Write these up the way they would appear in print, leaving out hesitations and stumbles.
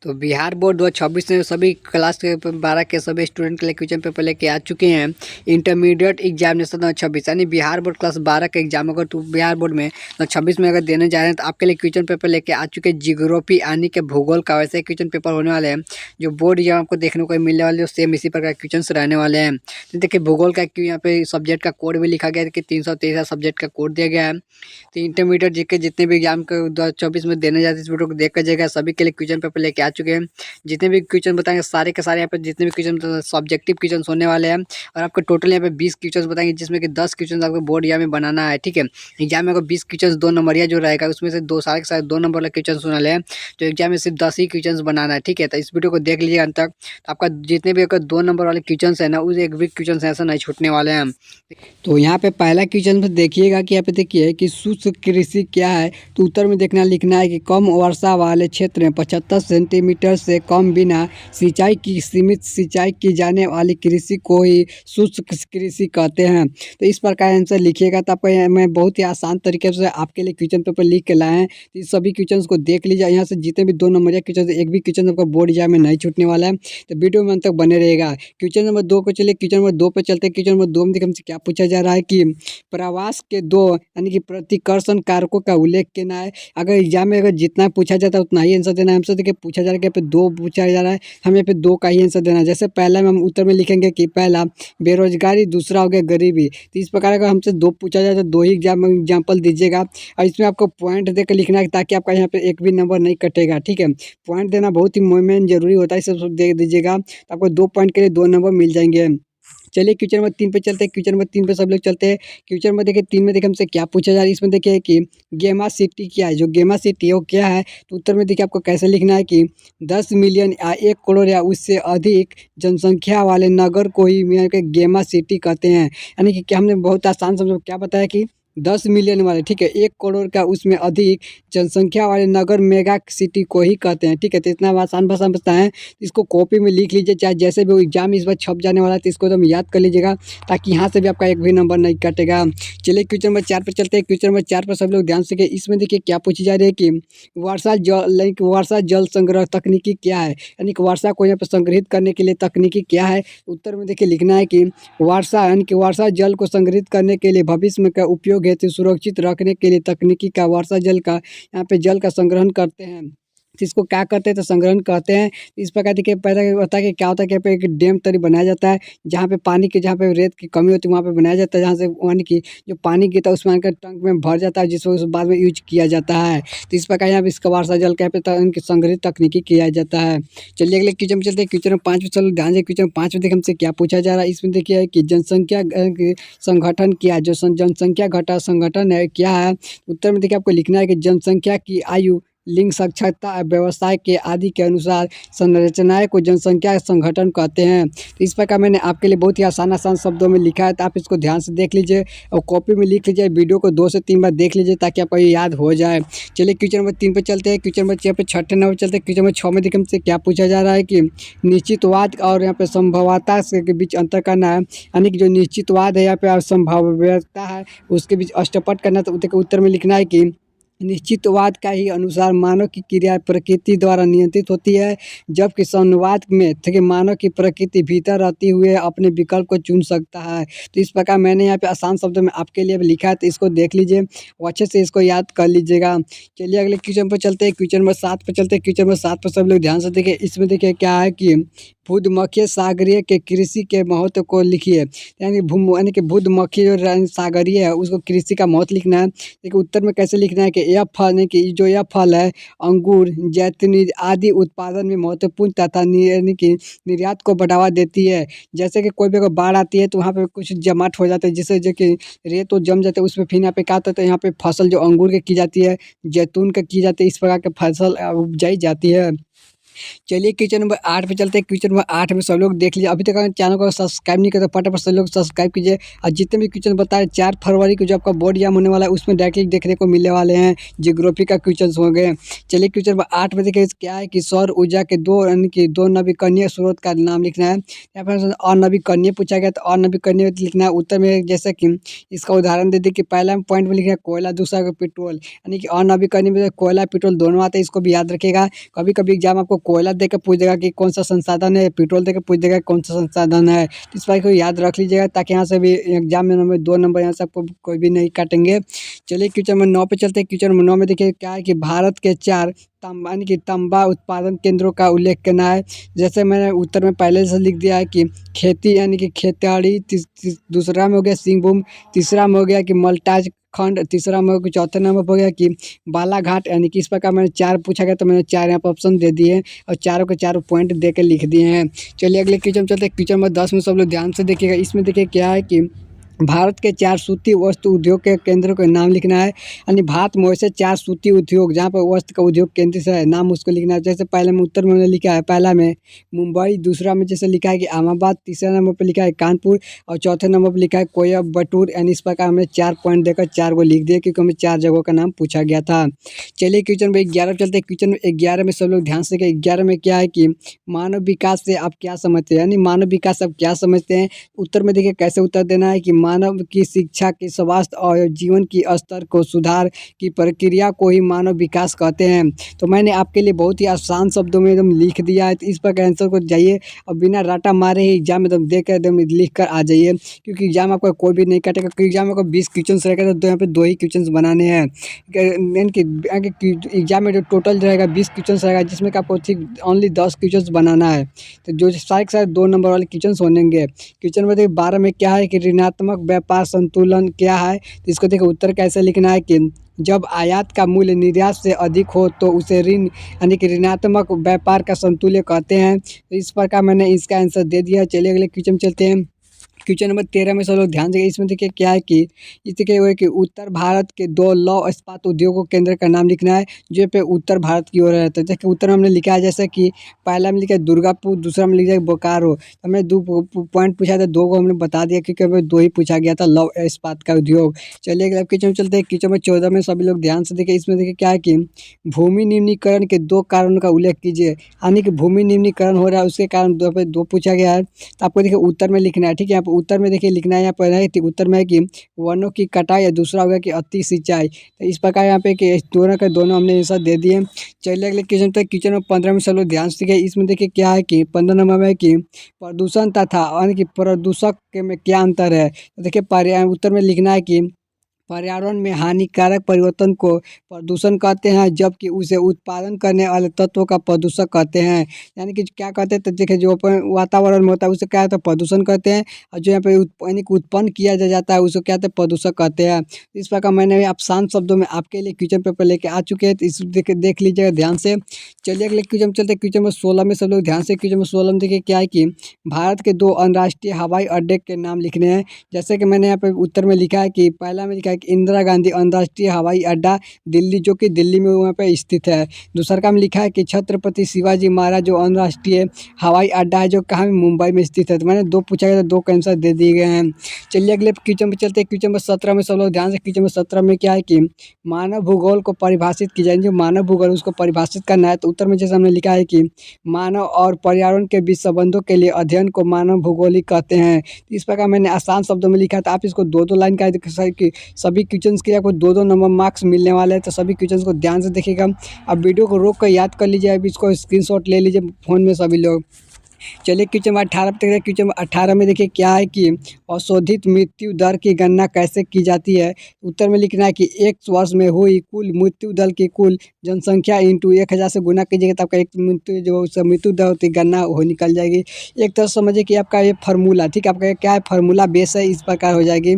तो बिहार बोर्ड 2026 में सभी क्लास के 12 के सभी स्टूडेंट के लिए क्वेश्चन पेपर लेके आ चुके हैं। इंटरमीडिएट एग्जामिनेशन 2026 यानी बिहार बोर्ड क्लास 12 का एग्जाम अगर तो बिहार बोर्ड में 2026 में अगर देने जा रहे हैं तो आपके लिए क्वेश्चन पेपर लेके आ चुके हैं। जियोग्राफी यानी के भूगोल का वैसे क्वेश्चन पेपर होने वाले हैं। जो बोर्ड एग्जाम आपको देखने को मिलने वाले हैं सेम इसी प्रकार क्वेश्चन रहने वाले हैं। तो देखिए भूगोल का क्यों यहाँ पे सब्जेक्ट का कोड भी लिखा गया है कि 323 सब्जेक्ट का कोड दिया गया है। तो इंटरमीडिएट जीके जितने भी एग्जाम को 2024 में देने जाते हैं इस वीडियो को देख कर जाएगा। सभी के लिए क्वेश्चन पेपर लेके आ चुके हैं। जितने भी क्वेश्चन बताएंगे सारे के सारे यहाँ पे जितने भी क्वेश्चन सब्जेक्टिव क्वेश्चन होने वाले हैं और आपको टोटल यहाँ पे 20 क्वेश्चन बताएंगे जिसमें कि 10 क्वेश्चन आपको बोर्ड एग्जाम में बनाना है। ठीक है, एग्जाम में अगर 20 क्वेश्चन 2 नंबरिया जो रहेगा उसमें से दो सारे के सारे 2 नंबर वाले क्वेश्चन सुना ले तो एग्जाम में सिर्फ 10 ही क्वेश्चन बनाना है। ठीक है, तो इस वीडियो को देख लीजिए अंत तक। तो आपका जितने भी अगर 2 नंबर वाले क्वेश्चन है ना उस एक भी क्वेश्चन ऐसा नहीं छूटने वाले हैं। तो यहाँ पे पहला क्वेश्चन देखिएगा कि यहाँ पे देखिए कि शुष्क कृषि क्या है। तो उत्तर में देखना लिखना है कि कम वर्षा वाले क्षेत्र में 75 सेंटीमीटर से कम बिना सिंचाई की सीमित सिंचाई की जाने वाली कृषि को ही शुष्क कृषि कहते हैं। तो इस प्रकार आंसर लिखिएगा। तो आपको मैं बहुत ही आसान तरीके से आपके लिए क्वेश्चन पेपर लिख के लाए हैं। तो इस सभी क्वेश्चन को देख लीजिए। यहाँ से जितने भी 2 नंबर क्वेश्चन एक भी क्वेश्चन आपको बोर्ड एग्जाम में नहीं छूटने वाला है। तो वीडियो में अंत तक बने रहेगा। क्वेश्चन नंबर 2 को चलिए। क्वेश्चन नंबर 2 पे चलते हैं। क्वेश्चन नंबर 2 में देखिए हमसे क्या पूछा जा रहा है कि प्रवास के 2 यानी कि प्रतिकर्षण कारकों का उल्लेख करना है। अगर एग्जाम में अगर जितना पूछा जाता है उतना ही आंसर देना है। हमसे देखिए पूछा जा रहा है कि यहाँ पे 2 पूछा जा रहा है, हमें यहाँ पे 2 का ही आंसर देना है। जैसे पहला में हम उत्तर में लिखेंगे कि पहला बेरोजगारी, दूसरा हो गया गरीबी। तो इस प्रकार अगर हमसे 2 पूछा जाए तो 2 ही एग्जाम्पल दीजिएगा और इसमें आपको पॉइंट देकर लिखना है ताकि आपका यहाँ पे एक भी नंबर नहीं कटेगा। ठीक है, पॉइंट देना बहुत ही मेन जरूरी होता है, सब दे दीजिएगा तो आपको 2 पॉइंट के लिए 2 नंबर मिल जाएंगे। चलिए क्वेश्चन नंबर 3 पे चलते हैं। क्वेश्चन नंबर 3 पे सब लोग चलते हैं। क्वेश्चन नंबर देखिए 3 में देखिए हमसे क्या पूछा जा रहा है। इसमें देखिए कि गेमा सिटी क्या है। जो गेमा सिटी है वो क्या है। तो उत्तर में देखिए आपको कैसे लिखना है कि 10 मिलियन या 1 करोड़ या उससे अधिक जनसंख्या वाले नगर को ही गेमा सिटी कहते हैं। यानी कि क्या हमने बहुत आसान समझो क्या बताया कि 10 मिलियन वाले, ठीक है, 1 करोड़ का उसमें अधिक जनसंख्या वाले नगर मेगा सिटी को ही कहते हैं। ठीक है, तो इतना आसान भाषा में बताएं। इसको कॉपी में लिख लीजिए, चाहे जैसे भी वो एग्जाम इस बार छप जाने वाला है तो इसको एकदम याद कर लीजिएगा ताकि यहाँ से भी आपका एक भी नंबर नहीं कटेगा। चलिए क्वेश्चन नंबर 4 पे चलते हैं। क्वेश्चन नंबर 4 पर सब लोग ध्यान से। इसमें देखिए क्या पूछी जा रही है कि वर्षा जल संग्रह तकनीकी क्या है। यानी कि वर्षा को यहाँ पर संग्रहित करने के लिए तकनीकी क्या है। उत्तर में देखिए लिखना है कि वर्षा यानी कि वर्षा जल को संग्रहित करने के लिए भविष्य में का उपयोग हेतु सुरक्षित रखने के लिए तकनीकी का वर्षा जल का यहाँ पे जल का संग्रहण करते हैं। तो इसको क्या करते हैं तो संग्रहण कहते हैं। इस प्रकार देखिए पैदा होता है कि क्या होता है कि यहाँ पे एक डैम तरी बनाया जाता है जहाँ पे पानी की जहाँ पे रेत की कमी होती है वहाँ पे बनाया जाता है जहाँ से यानी कि जो पानी गिरता है उसमें आकर टंक में भर जाता है जिसको बाद में यूज किया जाता है। तो इस प्रकार यहाँ पे इसका वर्षा जल क्या पे इनकी संग्रहित तकनीकी किया जाता है। चलिए अगले क्वेश्चन में चलते हैं। क्वेश्चन 5 में चलो ध्यान से। क्वेश्चन 5 में देखिए हमसे क्या पूछा जा रहा है। इसमें देखिए कि जनसंख्या संगठन क्या, जो जनसंख्या घटा संगठन है क्या है। उत्तर में देखिए आपको लिखना है कि जनसंख्या की आयु, लिंग, साक्षरता, व्यवसाय के आदि के अनुसार संरचनाएं को जनसंख्या संगठन कहते हैं। तो इस प्रकार मैंने आपके लिए बहुत ही आसान शब्दों में लिखा है, तो आप इसको ध्यान से देख लीजिए और कॉपी में लिख लीजिए। वीडियो को 2 से 3 बार देख लीजिए ताकि आपको ये याद हो जाए। चलिए क्वेश्चन नंबर 3 पे चलते हैं। क्वेश्चन नंबर 6 पे छठे नंबर चलते हैं। क्वेश्चन नंबर 6 में देखिए हमसे क्या पूछा जा रहा है कि निश्चितवाद और यहाँ पे संभवता के बीच अंतर करना है। यानी कि जो निश्चितवाद है यहाँ पे संभाव्यता है उसके बीच अष्टपट करना। तो उत्तर में लिखना है कि निश्चितवाद का ही अनुसार मानव की क्रिया प्रकृति द्वारा नियंत्रित होती है, जबकि संवाद में थे मानव की प्रकृति भीतर रहती हुए अपने विकल्प को चुन सकता है। तो इस प्रकार मैंने यहाँ पे आसान शब्दों में आपके लिए लिखा है, तो इसको देख लीजिए और अच्छे से इसको याद कर लीजिएगा। चलिए अगले क्वेश्चन पर चलते हैं। क्वेश्चन नंबर 7 पर चलते हैं। क्वेश्चन नंबर 7 पर सब लोग ध्यान से देखिए। इसमें देखिए क्या है कि भूमध्य सागरीय के कृषि के महत्व को लिखिए। यानी कि भूमध्य जो सागरीय है उसको कृषि का महत्व लिखना है। देखिए उत्तर में कैसे लिखना है कि यह फल नहीं कि जो यह फल है अंगूर, जैतून आदि उत्पादन में महत्वपूर्ण तथा यानी कि निर्यात को बढ़ावा देती है। जैसे कि कोई भी अगर बाढ़ आती है तो वहाँ पे कुछ जमाट हो जाता है जिससे जो कि रेत तो जम जाते हैं उसमें फिर यहाँ पे क्या होता है यहाँ पे फसल जो अंगूर की जाती है, जैतून की की जाती है, इस प्रकार की फसल उपजाई जाती है। चलिए क्वेश्चन नंबर 8 पे चलते हैं। क्वेश्चन नंबर 8 में सब लोग देख लीजिए। अभी तक अगर चैनल को सब्सक्राइब नहीं करते फटाफट सब लोग सब्सक्राइब कीजिए और जितने भी क्वेश्चन बताए 4 फरवरी को जो आपका बोर्ड एग्जाम होने वाला है उसमें डायरेक्टली देखने को मिलने वाले हैं। जियोग्राफी का क्वेश्चन हो गए। चलिए क्वेश्चन नंबर 8 में देखिए क्या है कि सौर ऊर्जा के 2 यानी कि 2 नवीकरणीय स्रोत का नाम लिखना है। यहाँ पर अनवीकरणीय पूछा गया तो अनवीकरणीय लिखना है। उत्तर में जैसे कि इसका उदाहरण दे दी कि पहला पॉइंट में लिखना है कोयला, दूसरा पेट्रोल। यानी कि अनवीकरणीय में कोयला पेट्रोल दोनों आते हैं, इसको भी याद रखिएगा। कभी कभी एग्जाम आपको कोयला दे के पूछ देगा कि कौन सा संसाधन है, पेट्रोल दे के पूछ देगा कौन सा संसाधन है। तो इस बात को याद रख लीजिएगा ताकि यहाँ से भी एग्जाम में नंबर 2 नंबर यहाँ से आपको कोई भी नहीं काटेंगे। चलिए क्वेश्चन नंबर 9 पे चलते हैं। क्वेश्चन नंबर 9 में देखिए क्या है कि भारत के 4 यानी कि तांबा उत्पादन केंद्रों का उल्लेख करना है। जैसे मैंने उत्तर में पहले से लिख दिया है कि खेती यानी कि खेतियाड़ी, दूसरा में हो गया सिंहभूम, तीसरा में हो गया कि मल्टाज खंड, तीसरा में हो गया, चौथे नंबर पर हो गया कि बालाघाट। यानी कि इस प्रकार मैंने 4 पूछा गया तो मैंने 4 यहाँ पर ऑप्शन दे दिए हैं और चारों के चारों पॉइंट दे के लिख दिए हैं। चलिए अगले क्वेश्चन चलते हैं। क्वेश्चन नंबर 10 में सब लोग ध्यान से देखिएगा। इसमें देखिए क्या है कि भारत के 4 सूती वस्त्र उद्योग के केंद्रों के नाम लिखना है। यानी भारत में वैसे 4 सूती उद्योग जहाँ पर वस्त्र का उद्योग केंद्र से है, नाम उसको लिखना है। जैसे पहले में उत्तर में मैंने लिखा है, पहला में मुंबई, दूसरा में जैसे लिखा है कि अहमदाबाद, तीसरा नंबर पर लिखा है कानपुर और चौथे नंबर पर लिखा है कोयम्बटूर। यानी इस प्रकार हमने 4 पॉइंट देकर 4 को लिख दिया क्योंकि हमें 4 जगहों का नाम पूछा गया था। चलिए क्वेश्चन नंबर 11 चलते हैं। क्वेश्चन 11 में सब लोग ध्यान से 11 में क्या है कि मानव विकास से आप क्या समझते हैं, यानी मानव विकास आप क्या समझते हैं। उत्तर में देखिए कैसे उत्तर देना है कि मानव की शिक्षा के स्वास्थ्य और जीवन की स्तर को सुधार की प्रक्रिया को ही मानव विकास कहते हैं। तो मैंने आपके लिए बहुत ही आसान शब्दों में एकदम लिख दिया है। तो इस पर आंसर को जाइए और बिना राटा मारे ही एग्जाम में एकदम देकर एकदम लिख कर आ जाइए क्योंकि एग्जाम आपका कोई भी नहीं काटेगा। क्योंकि एग्जाम में 20 क्वेश्चन रहेगा तो यहाँ पे 2 ही क्वेश्चन बनाने हैं। एग्जाम में जो टोटल रहेगा 20 क्वेश्चन रहेगा जिसमें कि आपको ठीक ओनली 10 क्वेश्चन बनाना है। तो जो सारे के सारे 2 नंबर वाले क्वेश्चन होंगे। क्वेश्चन नंबर 12 में क्या है कि ऋणात्मक व्यापार संतुलन क्या है। तो इसको देखो उत्तर कैसे लिखना है कि जब आयात का मूल्य निर्यात से अधिक हो तो उसे ऋण यानी कि ऋणात्मक व्यापार का संतुल्य कहते हैं। तो इस प्रकार मैंने इसका आंसर दे दिया। चलिए अगले क्वेश्चन चलते हैं। क्वेश्चन नंबर 13 में सब लोग ध्यान देंगे। इसमें देखिए क्या है कि इसके हुए कि उत्तर भारत के 2 लौह इस्पात उद्योगों केंद्र का नाम लिखना है जो पे उत्तर भारत की ओर है। तो देखिए उत्तर हमने लिखा है जैसे कि पहला में लिखा है दुर्गापुर, दूसरा में लिखा है बोकारो। हमने 2 पॉइंट पूछा था, 2 को हमने बता दिया क्योंकि हमें 2 ही पूछा गया था लौह इस्पात का उद्योग। चलिए अगले क्वेश्चन चलते हैं। क्वेश्चन नंबर 14 में सभी लोग ध्यान से देखिए। इसमें देखिए क्या है कि भूमि निम्नीकरण के 2 कारणों का उल्लेख कीजिए। यानी कि भूमि निम्नीकरण हो रहा है उसके कारण 2 पे 2 पूछा गया है। तो आपको देखिए उत्तर में लिखना है। ठीक है, यहाँ पर उत्तर में देखिए लिखना है, यहाँ पर है उत्तर में है कि वनों की कटाई या दूसरा होगा कि अति सिंचाई। तो इस प्रकार यहाँ पे कि दोनों के दोनों हमने आंसर दे दिए। चलिए अगले क्वेश्चन पे। क्वेश्चन नंबर 15 में सब लोग ध्यान से देखिए। इसमें देखिए क्या है कि 15 नंबर में है कि प्रदूषण तथा यानी कि प्रदूषक के में क्या अंतर है। तो देखिए उत्तर में लिखना है कि पर्यावरण में हानिकारक परिवर्तन को प्रदूषण कहते हैं जबकि उसे उत्पादन करने वाले तत्वों का प्रदूषक कहते हैं। यानी कि क्या कहते हैं, तो देखिए जो वातावरण में होता है उसे क्या है तो प्रदूषण कहते हैं और जो यहाँ पे यानी कि उत्पन्न किया जाता है उसे क्या कहते हैं प्रदूषक कहते हैं। इस प्रकार मैंने आसान शब्दों में आपके लिए क्वेश्चन पेपर लेके आ चुके हैं। तो इस देख लीजिएगा ध्यान से। चलिए अगले क्वेश्चन चलते हैं। क्वेश्चन नंबर 16 में सब लोग ध्यान से। क्वेश्चन नंबर 16 में देखिए क्या है कि भारत के 2 अंतर्राष्ट्रीय हवाई अड्डे के नाम लिखने हैं। जैसे कि मैंने यहाँ पे उत्तर में लिखा है कि पहला में लिखा है कि इंदिरा गांधी अंतर्राष्ट्रीय हवाई अड्डा दिल्ली जो कि दिल्ली में वहाँ पे स्थित है। दूसरा का में लिखा है कि छत्रपति शिवाजी महाराज जो अंतर्राष्ट्रीय हवाई अड्डा है जो कहाँ में मुंबई में स्थित है। तो मैंने 2 पूछा गया तो 2 का आंसर दे दिए गए हैं। चलिए अगले क्वेश्चन पे चलते हैं। क्वेश्चन नंबर 17 में सब लोग ध्यान से। क्वेश्चन नंबर 17 में क्या है कि मानव भूगोल को परिभाषित की जाए। जो मानव भूगोल उसको परिभाषित करना है। तो उत्तर में जैसे हमने लिखा है कि मानव और पर्यावरण के बीच संबंधों के लिए अध्ययन को मानव भूगोलिक कहते हैं। इस प्रकार मैंने आसान शब्दों में लिखा था। आप इसको 2-2 लाइन का सभी क्वेश्चंस के लिए आपको 2-2 नंबर मार्क्स मिलने वाले हैं। तो सभी क्वेश्चंस को ध्यान से देखिएगा। अब वीडियो को रोक कर याद कर लीजिए। अब इसको स्क्रीनशॉट ले लीजिए फ़ोन में सभी लोग। चलिए क्वेश्चन नंबर 18 पे देखिए। क्वेश्चन नंबर 18 में देखिए क्या है कि अशोधित मृत्यु दर की गणना कैसे की जाती है। उत्तर में लिखना है कि 1 वर्ष में हुई कुल मृत्यु दर की कुल जनसंख्या इंटू 1000 से गुना कीजिएगा तो आपका एक मृत्यु दर होती गणना हो निकल जाएगी। एक तरह समझिए कि आपका ये फार्मूला, ठीक है, आपका क्या है फार्मूला बेस है, इस प्रकार हो जाएगी।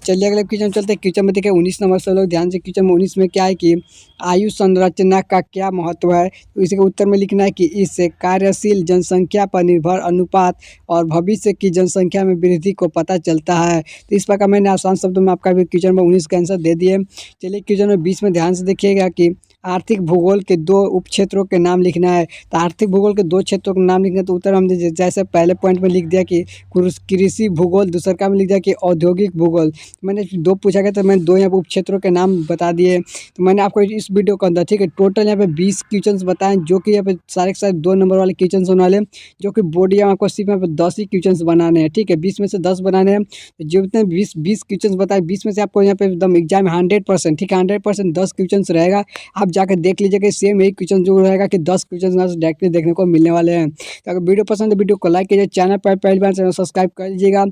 चलिए अगले क्वेश्चन चलते हैं। क्वेश्चन में देखिए 19 नंबर से लोग ध्यान से। क्वेश्चन नंबर 19 में क्या है कि आयु संरचना का क्या महत्व है। तो इसके उत्तर में लिखना है कि इससे कार्यशील जनसंख्या पर निर्भर अनुपात और भविष्य की जनसंख्या में वृद्धि को पता चलता है। तो इस प्रकार मैंने आसान शब्दों में आपका भी क्वेश्चन नंबर 19 का आंसर दे दिए। चलिए क्वेश्चन नंबर 20 में ध्यान से देखिएगा कि आर्थिक भूगोल के 2 उप क्षेत्रों के नाम लिखना है। तो आर्थिक भूगोल के 2 क्षेत्रों के नाम लिखना है। तो उत्तर हमने जैसे पहले पॉइंट में लिख दिया कि कृषि भूगोल, दूसरा का में लिख दिया कि औद्योगिक भूगोल। मैंने 2 पूछा गया तो मैंने 2 यहाँ पर उप क्षेत्रों के नाम बता दिए। तो मैंने आपको इस वीडियो के अंदर, ठीक है, टोटल यहाँ पे 20 क्वेश्चन बताएं जो कि यहाँ पे सारे के सारे 2 नंबर वाले क्वेश्चन होने वाले, जो कि बोर्ड या आपको सिर्फ यहाँ पे 10 ही क्वेश्चन बनाने हैं। ठीक है, 20 में से 10 बनाने हैं। तो जितने 20 क्वेश्चन बताए 20 में से आपको यहाँ पे एकदम एग्जाम 100%, ठीक है, 100% 10 क्वेश्चन रहेगा। आप जाकर देख लीजिए कि सेम यही क्वेश्चन जो रहेगा कि 10 क्वेश्चन डायरेक्टली देखने को मिलने वाले हैं। तो अगर वीडियो पसंद है वीडियो को लाइक कीजिए, चैनल पर पहली बार चैनल सब्सक्राइब कर लीजिएगा।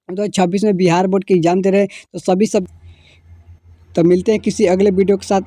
2026 में बिहार बोर्ड के एग्जाम दे रहे हैं तो सभी सब तो मिलते हैं किसी अगले वीडियो के साथ।